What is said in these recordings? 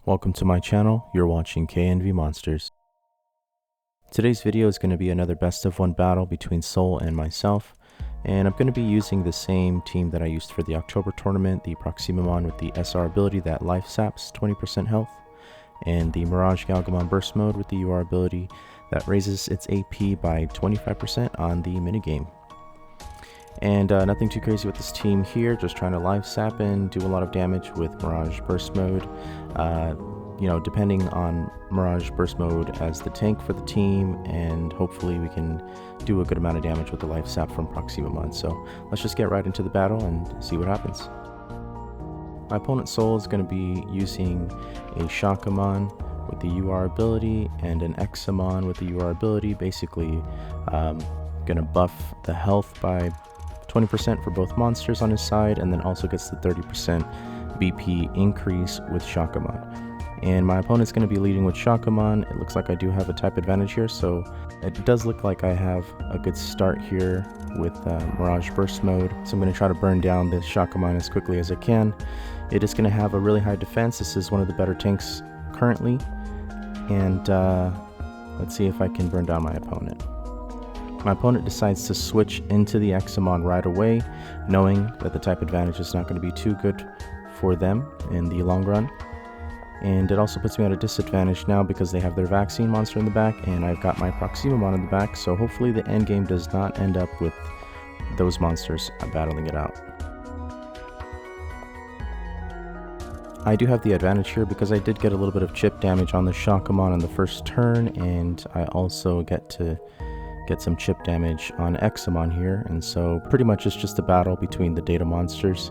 Welcome to my channel. You're watching KayNVy Monsters. Today's video is going to be another best of one battle between Sol and myself, and I'm going to be using the same team that I used for the October tournament, the Proximamon with the SR ability that life saps 20% health, and the Mirage Galgamon burst mode with the UR ability that raises its AP by 25% on the minigame. And nothing too crazy with this team here, just trying to life sap and do a lot of damage with Mirage burst mode. Depending on Mirage burst mode as the tank for the team, and hopefully we can do a good amount of damage with the life sap from Proximamon. So let's just get right into the battle and see what happens. My opponent Sol is going to be using a Shakamon with the UR ability and an Examon with the UR ability, basically going to buff the health by 20% for both monsters on his side, and then also gets the 30% BP increase with Shakamon. And my opponent's going to be leading with Shakamon. It looks like I do have a type advantage here, so it does look like I have a good start here with Mirage Burst mode. So I'm going to try to burn down this Shakamon as quickly as I can. It is going to have a really high defense. This is one of the better tanks currently. And let's see if I can burn down my opponent. My opponent decides to switch into the Examon right away, knowing that the type advantage is not going to be too good for them in the long run. And it also puts me at a disadvantage now because they have their vaccine monster in the back and I've got my Proximamon in the back, so hopefully the end game does not end up with those monsters battling it out. I do have the advantage here because I did get a little bit of chip damage on the Shakamon on the first turn, and I also get to get some chip damage on Examon here, and so pretty much it's just a battle between the data monsters.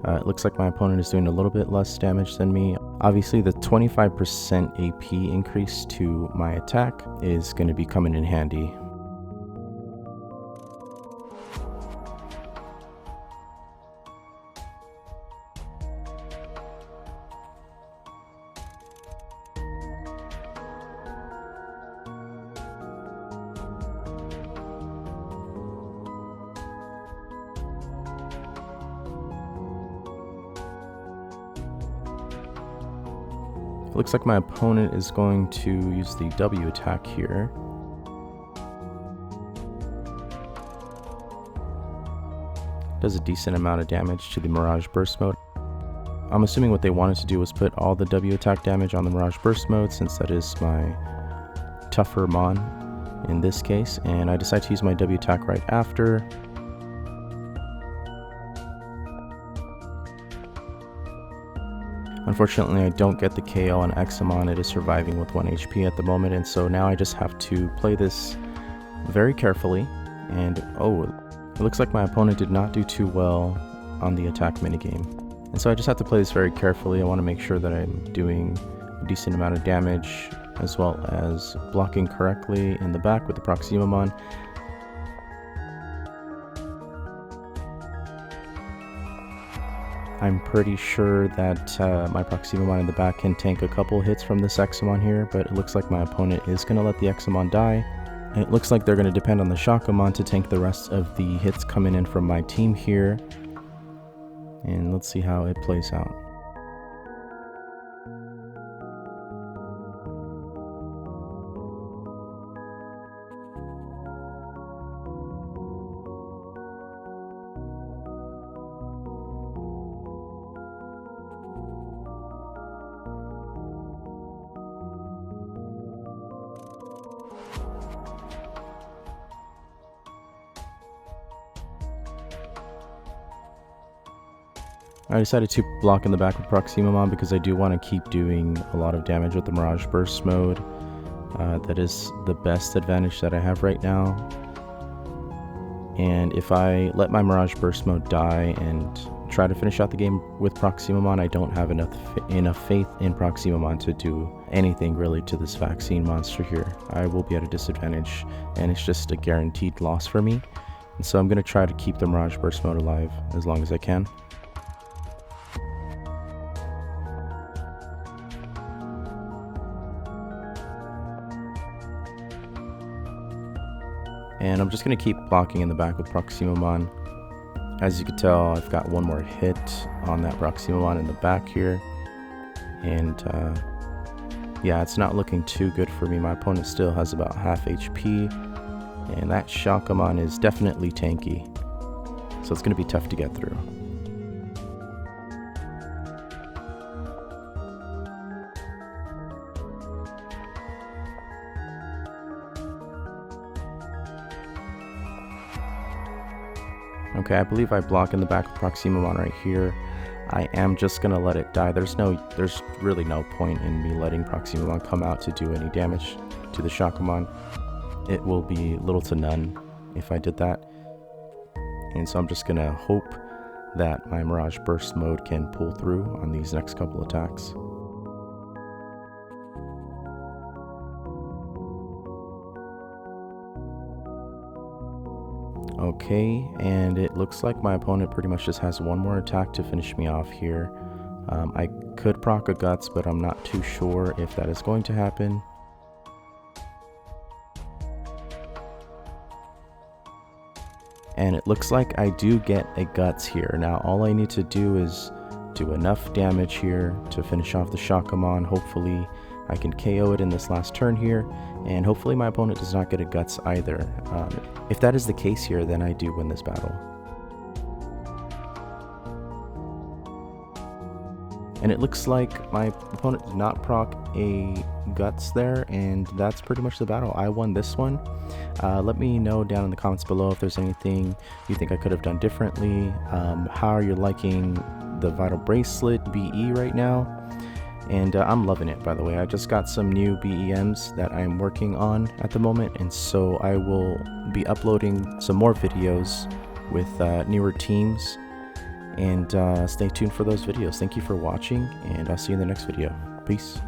It looks like my opponent is doing a little bit less damage than me. Obviously the 25% AP increase to my attack is going to be coming in handy. It looks like my opponent is going to use the W attack here. Does a decent amount of damage to the Mirage Burst mode. I'm assuming what they wanted to do was put all the W attack damage on the Mirage Burst mode, since that is my tougher mon in this case, and I decided to use my W attack right after. Unfortunately, I don't get the KO on Examon. It is surviving with 1 HP at the moment, and so now I just have to play this very carefully. And oh, it looks like my opponent did not do too well on the attack minigame. And so I just have to play this very carefully. I want to make sure that I'm doing a decent amount of damage, as well as blocking correctly in the back with the Proximamon. I'm pretty sure that my Proximamon in the back can tank a couple hits from this Examon here, but it looks like my opponent is going to let the Examon die. It looks like they're going to depend on the Shakamon to tank the rest of the hits coming in from my team here. And let's see how it plays out. I decided to block in the back with Proximamon because I do want to keep doing a lot of damage with the Mirage Burst mode. That is the best advantage that I have right now. And if I let my Mirage Burst mode die and try to finish out the game with Proximamon, I don't have enough faith in Proximamon to do anything really to this vaccine monster here. I will be at a disadvantage, and it's just a guaranteed loss for me. And so I'm going to try to keep the Mirage Burst mode alive as long as I can. And I'm just going to keep blocking in the back with Proximamon. As you can tell, I've got one more hit on that Proximamon in the back here. And yeah, it's not looking too good for me. My opponent still has about half HP. And that Shakamon is definitely tanky. So it's going to be tough to get through. Okay, I believe I block in the back of Proximamon right here. I am just gonna let it die. There's really no point in me letting Proximamon come out to do any damage to the Shakamon. It will be little to none if I did that. And so I'm just gonna hope that my Mirage Burst mode can pull through on these next couple attacks. Okay, and it looks like my opponent pretty much just has one more attack to finish me off here. I could proc a Guts, but I'm not too sure if that is going to happen. And it looks like I do get a Guts here. Now all I need to do is do enough damage here to finish off the Shakamon. Hopefully I can KO it in this last turn here, and hopefully my opponent does not get a Guts either. If that is the case here, then I do win this battle. And it looks like my opponent did not proc a Guts there, and that's pretty much the battle. I won this one. Let me know down in the comments below if there's anything you think I could have done differently. How are you liking the Vital Bracelet BE right now? And I'm loving it, by the way. I just got some new BEMs that I'm working on at the moment, and so I will be uploading some more videos with newer teams, and stay tuned for those videos. Thank you for watching, and I'll see you in the next video. Peace.